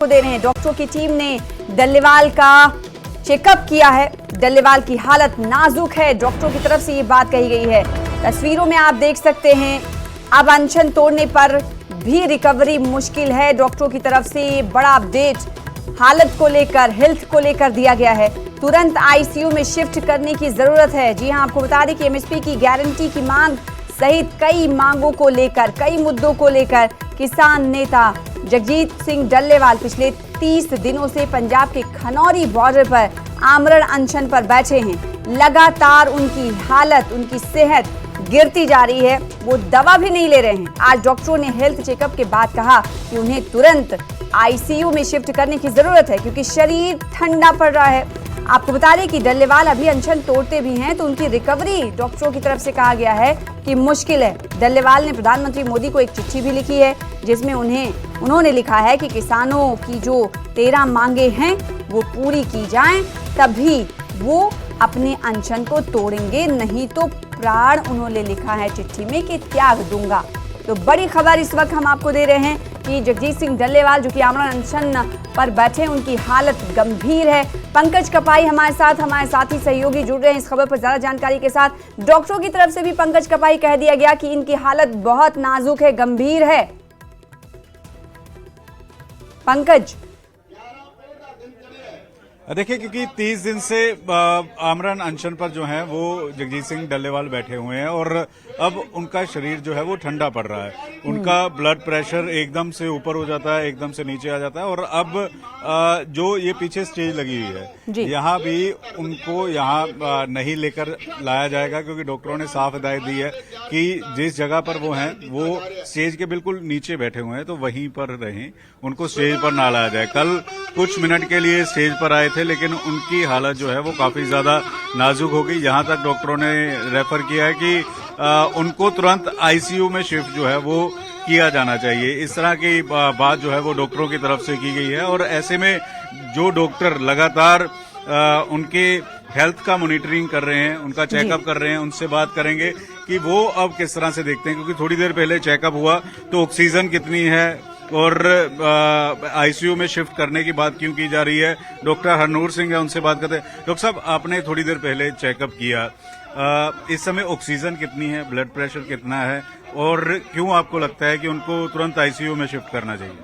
दे रहे हैं। डॉक्टरों की टीम ने डल्लेवाल का चेकअप किया है। डल्लेवाल की हालत नाजुक है, डॉक्टरों की तरफ से ये बात कही गई है। तस्वीरों में आप देख सकते हैं, अब अनशन तोड़ने पर भी रिकवरी मुश्किल है। डॉक्टरों की तरफ से ये बड़ा अपडेट हालत को लेकर, हेल्थ को लेकर दिया गया है। तुरंत आईसीयू में शिफ्ट करने की जरूरत है। जी हां, आपको बता दें कि एमएसपी की गारंटी की मांग सहित कई मांगों को लेकर, कई मुद्दों को लेकर किसान नेता जगजीत सिंह डल्लेवाल पिछले 30 दिनों से पंजाब के खनौरी बॉर्डर पर आमरण अनशन पर बैठे हैं। लगातार उनकी हालत, उनकी सेहत गिरती जा रही है। वो दवा भी नहीं ले रहे हैं। आज डॉक्टरों ने हेल्थ चेकअप के बाद कहा कि उन्हें तुरंत आईसीयू में शिफ्ट करने की जरूरत है क्योंकि शरीर ठंडा पड़ रहा है। आपको बता दें कि डल्लेवाल अभी अनशन तोड़ते भी हैं तो उनकी रिकवरी डॉक्टरों की तरफ से कहा गया है कि मुश्किल है। डल्लेवाल ने प्रधानमंत्री मोदी को एक चिट्ठी भी लिखी है जिसमें उन्होंने लिखा है कि किसानों की जो 13 मांगे हैं वो पूरी की जाएं, तभी वो अपने अनशन को तोड़ेंगे, नहीं तो प्राण, उन्होंने लिखा है चिट्ठी में, कि त्याग दूंगा। तो बड़ी खबर इस वक्त हम आपको दे रहे हैं कि जगजीत सिंह डल्लेवाल जो कि आमरण अनशन पर बैठे, उनकी हालत गंभीर है। पंकज कपाई हमारे साथी सहयोगी जुड़ रहे हैं इस खबर पर ज्यादा जानकारी के साथ। डॉक्टरों की तरफ से भी पंकज कपाई कह दिया गया कि इनकी हालत बहुत नाजुक है, गंभीर है। पंकज, देखिए, क्योंकि 30 दिन से आमरण अनशन पर जो है वो जगजीत सिंह डल्लेवाल बैठे हुए हैं और अब उनका शरीर जो है वो ठंडा पड़ रहा है। उनका ब्लड प्रेशर एकदम से ऊपर हो जाता है, एकदम से नीचे आ जाता है और अब जो ये पीछे स्टेज लगी हुई है, यहाँ भी उनको यहाँ नहीं लेकर लाया जाएगा क्योंकि डॉक्टरों ने साफ हिदायत दी है कि जिस जगह पर वो हैं वो स्टेज के बिल्कुल नीचे बैठे हुए हैं, तो वहीं पर रहें, उनको स्टेज पर ना लाया जाए। कल कुछ मिनट के लिए स्टेज पर आए थे लेकिन उनकी हालत जो है वो काफी ज्यादा नाजुक हो गई। यहाँ तक डॉक्टरों ने रेफर किया है कि उनको तुरंत आईसीयू में शिफ्ट जो है वो किया जाना चाहिए। इस तरह की बात जो है वो डॉक्टरों की तरफ से की गई है और ऐसे में जो डॉक्टर लगातार उनके हेल्थ का मॉनिटरिंग कर रहे हैं, उनका चेकअप कर रहे हैं, उनसे बात करेंगे कि वो अब किस तरह से देखते हैं, क्योंकि थोड़ी देर पहले चेकअप हुआ तो ऑक्सीजन कितनी है और आईसीयू में शिफ्ट करने की बात क्यों की जा रही है। डॉक्टर हरनूर सिंह है, उनसे बात करते हैं। डॉक्टर साहब, आपने थोड़ी देर पहले चेकअप किया, इस समय ऑक्सीजन कितनी है, ब्लड प्रेशर कितना है और क्यों आपको लगता है कि उनको तुरंत आईसीयू में शिफ्ट करना चाहिए?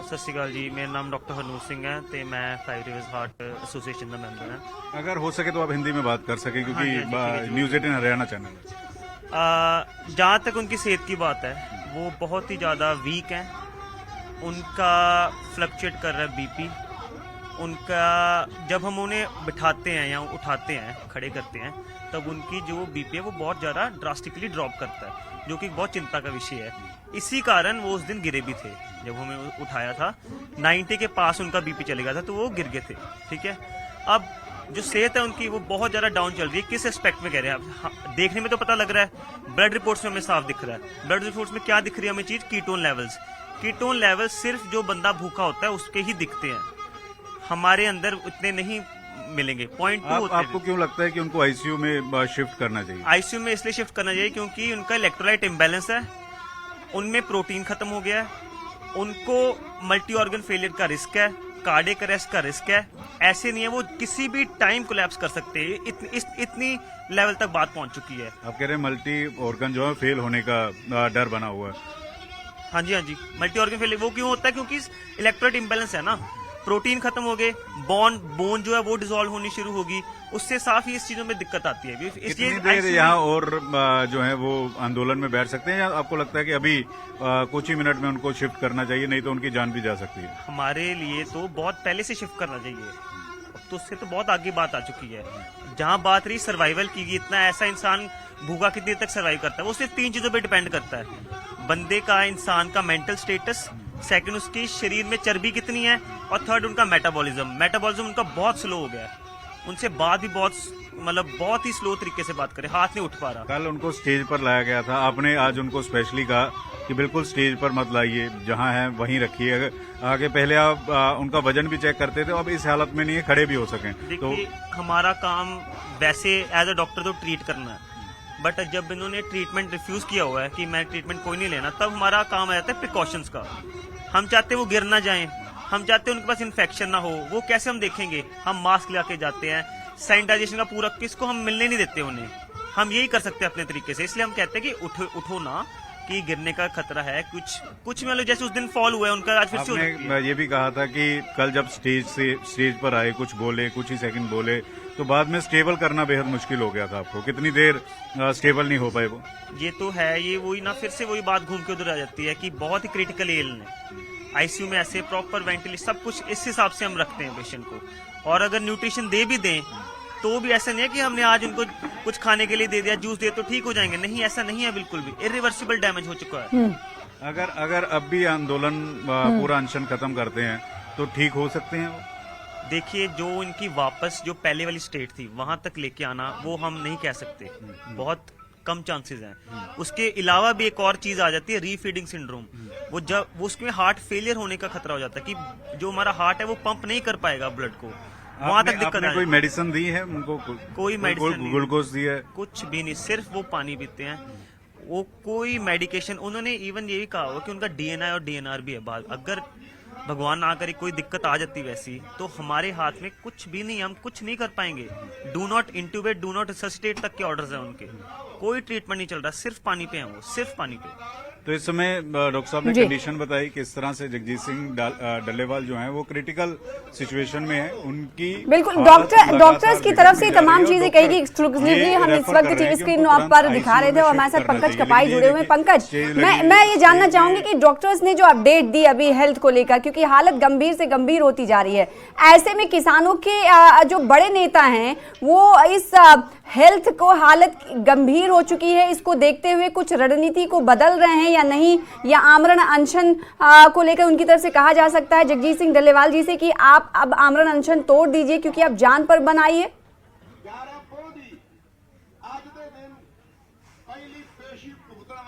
सत श्री अकाल जी, मेरा नाम डॉक्टर हरनूर सिंह है ते मैं 5 रिवर्स हार्ट एसोसिएशन का मेंबर है। अगर हो सके तो आप हिंदी में बात कर सके क्योंकि न्यूज 18 हरियाणा चैनल है। जहाँ तक उनकी सेहत की बात है वो बहुत ही ज़्यादा वीक है। उनका फ्लक्चुएट कर रहा है बीपी। उनका जब हम उन्हें बिठाते हैं या उठाते हैं, खड़े करते हैं, तब उनकी जो बीपी है वो बहुत ज़्यादा ड्रास्टिकली ड्रॉप करता है, जो कि बहुत चिंता का विषय है। इसी कारण वो उस दिन गिरे भी थे। जब हमें उठाया था 90 के पास उनका बीपी चले गया था तो वो गिर गए थे। ठीक है, अब जो सेहत है उनकी वो बहुत ज़्यादा डाउन चल रही है। किस एस्पेक्ट में कह रहे हैं आप? हाँ, देखने में तो पता लग रहा है, ब्लड रिपोर्ट्स में हमें साफ दिख रहा है। ब्लड रिपोर्ट्स में क्या दिख रही है हमें चीज़? Ketone levels. कीटोन लेवल सिर्फ जो बंदा भूखा होता है उसके ही दिखते हैं, हमारे अंदर उतने नहीं मिलेंगे। पॉइंट 2 होते हैं। आपको क्यों लगता है कि उनको आईसीयू में शिफ्ट करना चाहिए? आईसीयू में इसलिए शिफ्ट करना चाहिए क्योंकि उनका इलेक्ट्रोलाइट इम्बैलेंस है, उनमें प्रोटीन खत्म हो गया है, उनको मल्टी ऑर्गन फेलियर का रिस्क है, कार्डियक अरेस्ट का रिस्क है। ऐसे नहीं है, वो किसी भी टाइम कोलैप्स कर सकते हैं। इतनी लेवल तक बात पहुंच चुकी है। आप कह रहे हैं मल्टी ऑर्गन जो है फेल होने का डर बना हुआ है? हाँ जी, मल्टी ऑर्गन फेलियर वो क्यों होता है? क्योंकि इलेक्ट्रोलाइट इम्बैलेंस है ना, प्रोटीन खत्म हो गए, बोन जो है वो डिसॉल्व होनी शुरू होगी, उससे साफ ही इस चीजों में दिक्कत आती है। कितनी देर यहाँ और जो है वो आंदोलन में बैठ सकते हैं या आपको लगता है कि अभी कुछ ही मिनट में उनको शिफ्ट करना चाहिए, नहीं तो उनकी जान भी जा सकती है? हमारे लिए तो बहुत पहले से शिफ्ट करना चाहिए, तो उससे तो बहुत आगे बात आ चुकी है। जहाँ बात रही सर्वाइवल की, इतना ऐसा इंसान भूखा कितनी देर तक सर्वाइव करता है, वो सिर्फ 3 चीजों पर डिपेंड करता है। बंदे का, इंसान का मेंटल स्टेटस, सेकंड उसकी शरीर में चर्बी कितनी है और थर्ड उनका मेटाबॉलिज्म उनका बहुत स्लो हो गया है। उनसे बात भी बहुत ही स्लो तरीके से बात करे, हाथ नहीं उठ पा रहा। कल उनको स्टेज पर लाया गया था, आपने आज उनको स्पेशली कहा कि बिल्कुल स्टेज पर मत लाइए, जहां है वहीं रखिए। आगे पहले आप उनका वजन भी चेक करते थे, अब इस हालत में नहीं है, खड़े भी हो सकें। तो हमारा काम वैसे एज अ डॉक्टर तो ट्रीट करना है, बट जब इन्होंने ट्रीटमेंट रिफ्यूज किया हुआ है कि मैं ट्रीटमेंट कोई नहीं लेना, तब हमारा काम आ जाता है प्रिकॉशंस का। हम चाहते हैं वो गिर ना जाएं, हम चाहते हैं उनके पास इन्फेक्शन ना हो, वो कैसे हम देखेंगे? हम मास्क लगा के जाते हैं, सैनिटाइजेशन का पूरा किसको हम मिलने नहीं देते उन्हें। हम यही कर सकते हैं अपने तरीके से, इसलिए हम कहते हैं कि उठो ना, कि गिरने का खतरा है। कुछ मान लो जैसे उस दिन फॉल हुआ है उनका, आज फिर से हो सकती है। आपने ये भी कहा था कि कल जब स्टेज पर आए, कुछ बोले, कुछ ही सेकंड बोले, तो बाद में स्टेबल करना बेहद मुश्किल हो गया था आपको। कितनी देर स्टेबल नहीं हो पाए वो? ये तो है, ये वही ना, फिर से वही बात घूम के उधर आ जाती है कि बहुत ही क्रिटिकल इलनेस, आईसीयू में ऐसे प्रॉपर वेंटिलेशन सब कुछ इस हिसाब से हम रखते हैं पेशेंट को। और अगर न्यूट्रिशन दे भी दें तो भी ऐसा नहीं है कि हमने आज उनको कुछ खाने के लिए दे दिया, जूस दिया तो ठीक हो जाएंगे, नहीं, ऐसा नहीं है बिल्कुल भी। इरिवर्सिबल डैमेज हो चुका है। अगर अब भी आंदोलन पूरा अनशन खत्म करते हैं तो ठीक हो सकते हैं वो? देखिए, जो इनकी वापस जो पहले वाली स्टेट थी वहां तक लेके आना, वो हम नहीं कह सकते, बहुत कम चांसेस हैं। उसके अलावा भी एक और चीज आ जाती है, रीफीडिंग सिंड्रोम। वो उसमें हार्ट फेलियर होने का खतरा हो जाता है कि जो हमारा हार्ट है वो पंप नहीं कर पाएगा ब्लड को, वहां तक दिक्कत है। कोई मेडिसिन दी है उनको? कोई मेडिसिन, ग्लूकोज दी है? कुछ भी नहीं, सिर्फ वो पानी पीते हैं। वो कोई मेडिकेशन, उन्होंने इवन ये भी कहा हुआ कि उनका डीएनआई और डीएनआर भी है। अगर भगवान ना करे कोई दिक्कत आ जाती वैसी, तो हमारे हाथ में कुछ भी नहीं, हम कुछ नहीं कर पाएंगे। Do not intubate, do not resuscitate तक के ऑर्डर्स हैं उनके। कोई ट्रीटमेंट नहीं चल रहा, सिर्फ पानी पे हैं वो, सिर्फ पानी पे। तो इस समय डॉक्टर साहब ने कंडीशन बताई किस तरह से जगजीत सिंह डल्लेवाल जो हैं वो क्रिटिकल सिचुएशन में है। उनकी बिल्कुल डॉक्टर्स की तरफ से तमाम चीजें कही गई। एक्सक्लूसिवली हम इस वक्त टीवी स्क्रीन पर दिखा रहे थे और हमारे साथ पंकज कपाई जुड़े हुए हैं। पंकज, मैं ये जानना चाहूंगी कि डॉक्टर्स ने जो अपडेट दी अभी हेल्थ को लेकर, क्योंकि हालत गंभीर से गंभीर होती जा रही है, ऐसे में किसानों के जो बड़े नेता हैं वो इस हेल्थ को, हालत गंभीर हो चुकी है, इसको देखते हुए कुछ रणनीति को बदल रहे हैं या नहीं, या आमरण अनशन को लेकर उनकी तरफ से कहा जा सकता है जगजीत सिंह डल्लेवाल जी से कि आप अब आमरण अनशन तोड़ दीजिए क्योंकि आप जान पर बन आई है?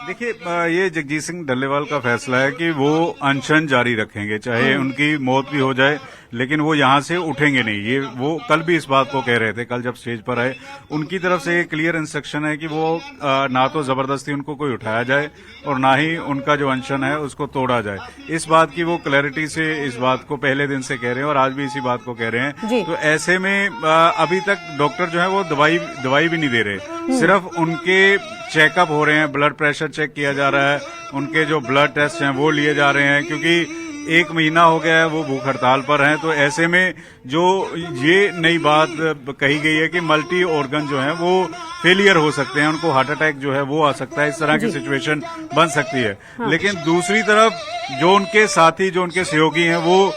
देखिए, ये जगजीत सिंह डल्लेवाल का फैसला है कि वो अनशन जारी रखेंगे, चाहे उनकी मौत भी हो जाए, लेकिन वो यहाँ से उठेंगे नहीं। ये वो कल भी इस बात को कह रहे थे, कल जब स्टेज पर आए उनकी तरफ से क्लियर इंस्ट्रक्शन है कि वो ना तो जबरदस्ती उनको कोई उठाया जाए और ना ही उनका जो अनशन है उसको तोड़ा जाए। इस बात की वो क्लैरिटी से इस बात को पहले दिन से कह रहे हैं और आज भी इसी बात को कह रहे हैं। तो ऐसे में अभी तक डॉक्टर जो है वो दवाई भी नहीं दे रहे, सिर्फ उनके चेकअप हो रहे हैं, ब्लड प्रेशर चेक किया जा रहा है, उनके जो ब्लड टेस्ट हैं वो लिए जा रहे हैं, क्योंकि 1 महीना हो गया है वो भूख हड़ताल पर हैं। तो ऐसे में जो ये नई बात कही गई है कि मल्टी ऑर्गन जो है वो फेलियर हो सकते हैं, उनको हार्ट अटैक जो है वो आ सकता है, इस तरह की सिचुएशन बन सकती है। लेकिन दूसरी तरफ जो उनके साथी, जो उनके सहयोगी हैं, वो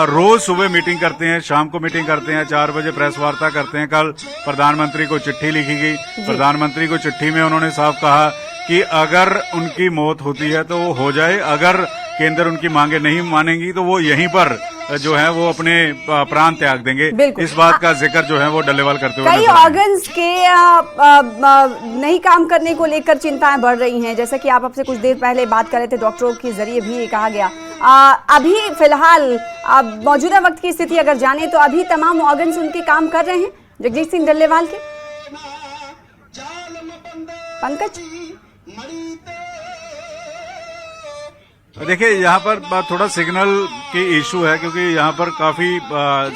रोज सुबह मीटिंग करते हैं, शाम को मीटिंग करते हैं, 4 बजे प्रेस वार्ता करते हैं। कल प्रधानमंत्री को चिट्ठी लिखी गई, प्रधानमंत्री को चिट्ठी में उन्होंने साफ कहा कि अगर उनकी मौत होती है तो वो हो जाए, अगर केंद्र उनकी मांगे नहीं मानेंगी तो वो यहीं पर जो है वो अपने प्राण त्याग देंगे। इस बात का जिक्र जो है वो डल्लेवाल करते हुए कई ऑर्गन्स के नहीं काम करने को लेकर चिंताएं बढ़ रही हैं, जैसा कि आप आपसे कुछ देर पहले बात कर रहे थे, डॉक्टरों के जरिए भी ये कहा गया। अभी फिलहाल मौजूदा वक्त की स्थिति अगर जाने तो अभी तमाम ऑर्गन्स उनके काम कर रहे हैं जगजीत सिंह डल्लेवाल के? पंकज, देखिए, यहाँ पर थोड़ा सिग्नल की इशू है, क्योंकि यहाँ पर काफी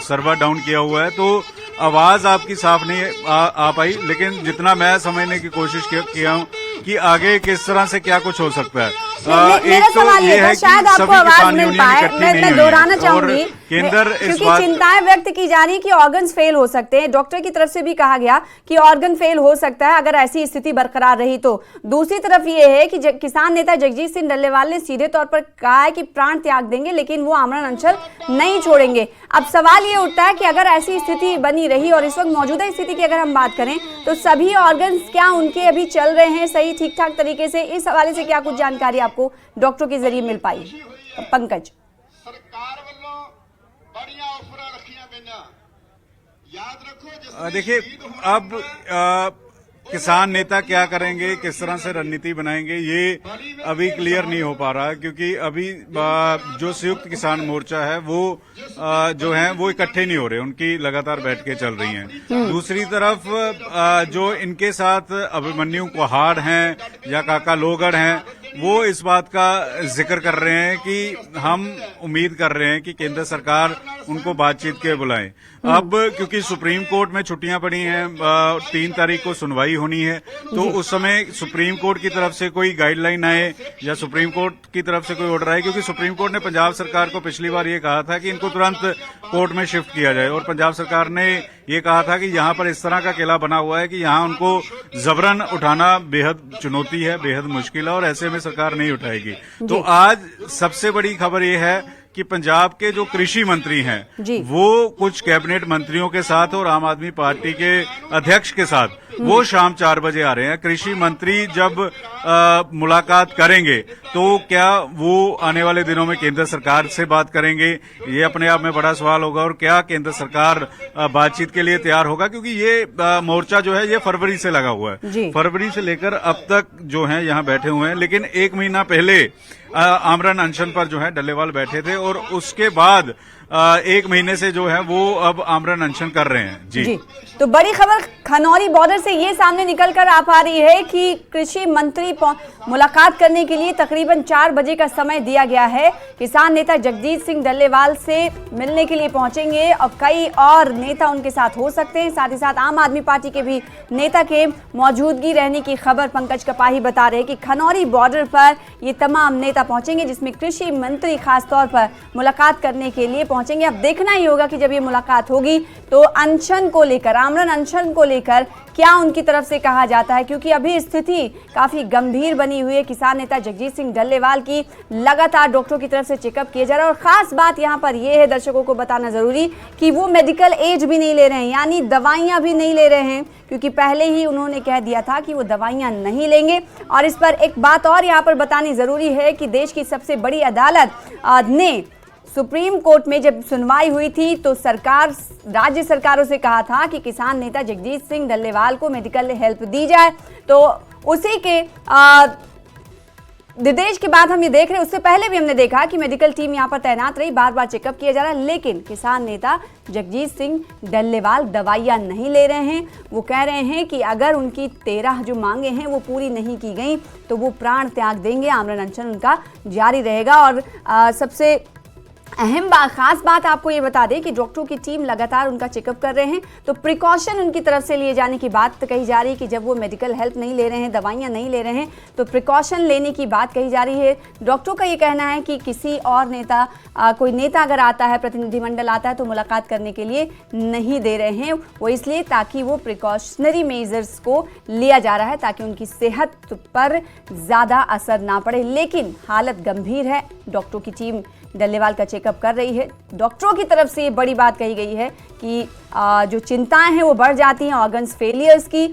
सर्वर डाउन किया हुआ है, तो आवाज आपकी साफ नहीं आ पाई। लेकिन जितना मैं समझने की कोशिश किया हूँ कि आगे किस तरह से क्या कुछ हो सकता है। मेरा सवाल ये है, शायद आपको आवाज मिल पाए, मैं दोहराना चाहूंगी, क्योंकि चिंताएं व्यक्त की जा रही कि ऑर्गन्स फेल हो सकते हैं। डॉक्टर की तरफ से भी कहा गया कि ऑर्गन फेल हो सकता है अगर ऐसी स्थिति बरकरार रही तो। दूसरी तरफ ये है कि किसान नेता जगजीत सिंह डल्लेवाल ने सीधे तौर पर कहा है कि प्राण त्याग देंगे, लेकिन वो आमरण अनशन नहीं छोड़ेंगे। अब सवाल ये उठता है कि अगर ऐसी स्थिति बनी रही और इस वक्त मौजूदा स्थिति की अगर हम बात करें तो सभी ऑर्गन्स क्या उनके अभी चल रहे हैं सही ठीक ठाक तरीके से? इस हवाले से क्या कुछ जानकारी आपको डॉक्टरों के जरिए मिल पाई? पंकज, देखिए, अब किसान नेता क्या करेंगे, किस तरह से रणनीति बनाएंगे, ये अभी क्लियर नहीं हो पा रहा है, क्योंकि अभी जो संयुक्त किसान मोर्चा है वो जो है वो इकट्ठे नहीं हो रहे, उनकी लगातार बैठकें चल रही हैं। दूसरी तरफ जो इनके साथ अभिमन्यु कुहाड़ हैं या काका लोगढ़ हैं, वो इस बात का जिक्र कर रहे हैं कि हम उम्मीद कर रहे हैं कि केंद्र सरकार उनको बातचीत के बुलाएं। अब क्योंकि सुप्रीम कोर्ट में छुट्टियां पड़ी हैं, 3 तारीख को सुनवाई होनी है, तो उस समय सुप्रीम कोर्ट की तरफ से कोई गाइडलाइन आए या सुप्रीम कोर्ट की तरफ से कोई ऑर्डर आए, क्योंकि सुप्रीम कोर्ट ने पंजाब सरकार को पिछली बार ये कहा था कि इनको तुरंत कोर्ट में शिफ्ट किया जाए, और पंजाब सरकार ने ये कहा था कि यहाँ पर इस तरह का किला बना हुआ है कि यहाँ उनको जबरन उठाना बेहद चुनौती है, बेहद मुश्किल है, और ऐसे में सरकार नहीं उठाएगी। तो आज सबसे बड़ी खबर ये है कि पंजाब के जो कृषि मंत्री हैं वो कुछ कैबिनेट मंत्रियों के साथ और आम आदमी पार्टी के अध्यक्ष के साथ वो शाम 4 बजे आ रहे हैं। कृषि मंत्री जब मुलाकात करेंगे तो क्या वो आने वाले दिनों में केंद्र सरकार से बात करेंगे, ये अपने आप में बड़ा सवाल होगा। और क्या केंद्र सरकार बातचीत के लिए तैयार होगा, क्योंकि ये मोर्चा जो है ये फरवरी से लगा हुआ है, फरवरी से लेकर अब तक जो है यहाँ बैठे हुए हैं। लेकिन 1 महीना पहले आमरण अनशन पर जो है डल्लेवाल बैठे थे, और उसके बाद 1 महीने से जो है वो अब आमरण अनशन कर रहे हैं। जी तो बड़ी खबर खनौरी बॉर्डर से ये सामने निकल कर आ पा रही है कि कृषि मंत्री मुलाकात करने के लिए तकरीबन 4 बजे का समय दिया गया है। किसान नेता जगजीत सिंह डल्लेवाल से मिलने के लिए पहुंचेंगे और कई और नेता उनके साथ हो सकते हैं। साथ ही साथ आम आदमी पार्टी के भी नेता के मौजूदगी रहने की खबर पंकज कपाही बता रहे हैं कि खनौरी बॉर्डर पर ये तमाम नेता पहुंचेंगे, जिसमें कृषि मंत्री खासतौर पर मुलाकात करने के लिए पहुंचेंगे। अब देखना ही होगा कि जब ये मुलाकात होगी तो अनशन को लेकर, आमरण अनशन को लेकर क्या उनकी तरफ से कहा जाता है, क्योंकि अभी स्थिति काफी गंभीर बनी हुई है। किसान नेता जगजीत सिंह डल्लेवाल की लगातार डॉक्टरों की तरफ से चेकअप किया जा रहा है, और खास बात यहां पर यह है, दर्शकों को बताना जरूरी, कि वो मेडिकल एज भी नहीं ले रहे हैं, यानी दवाइयां भी नहीं ले रहे हैं, क्योंकि पहले ही उन्होंने कह दिया था कि वो दवाइयां नहीं लेंगे। और इस पर एक बात और यहां पर बतानी जरूरी है कि देश की सबसे बड़ी अदालत ने सुप्रीम कोर्ट में जब सुनवाई हुई थी तो सरकार, राज्य सरकारों से कहा था कि किसान नेता जगजीत सिंह डल्लेवाल को मेडिकल हेल्प दी जाए। तो उसी के निर्देश के बाद हम ये देख रहे हैं, उससे पहले भी हमने देखा कि मेडिकल टीम यहाँ पर तैनात रही, बार बार चेकअप किया जा रहा है, लेकिन किसान नेता जगजीत सिंह डल्लेवाल दवाइयाँ नहीं ले रहे हैं। वो कह रहे हैं कि अगर उनकी 13 जो मांगे हैं वो पूरी नहीं की गई तो वो प्राण त्याग देंगे, आमरण अनशन उनका जारी रहेगा। और सबसे अहम खास बात आपको ये बता दें कि डॉक्टरों की टीम लगातार उनका चेकअप कर रहे हैं, तो प्रिकॉशन उनकी तरफ से लिए जाने की बात कही जा रही है कि जब वो मेडिकल हेल्प नहीं ले रहे हैं, दवाइयां नहीं ले रहे हैं, तो प्रिकॉशन लेने की बात कही जा रही है। डॉक्टरों का ये कहना है कि किसी और नेता, कोई नेता अगर आता है, प्रतिनिधिमंडल आता है, तो मुलाकात करने के लिए नहीं दे रहे हैं। वो इसलिए ताकि वो प्रिकॉशनरी मेजर्स को लिया जा रहा है ताकि उनकी सेहत पर ज़्यादा असर ना पड़े। लेकिन हालत गंभीर है, डॉक्टरों की टीम डल्लेवाल का चेकअप कर रही है। डॉक्टरों की तरफ से ये बड़ी बात कही गई है कि जो चिंताएं हैं वो बढ़ जाती हैं ऑर्गन्स फेलियर्स की।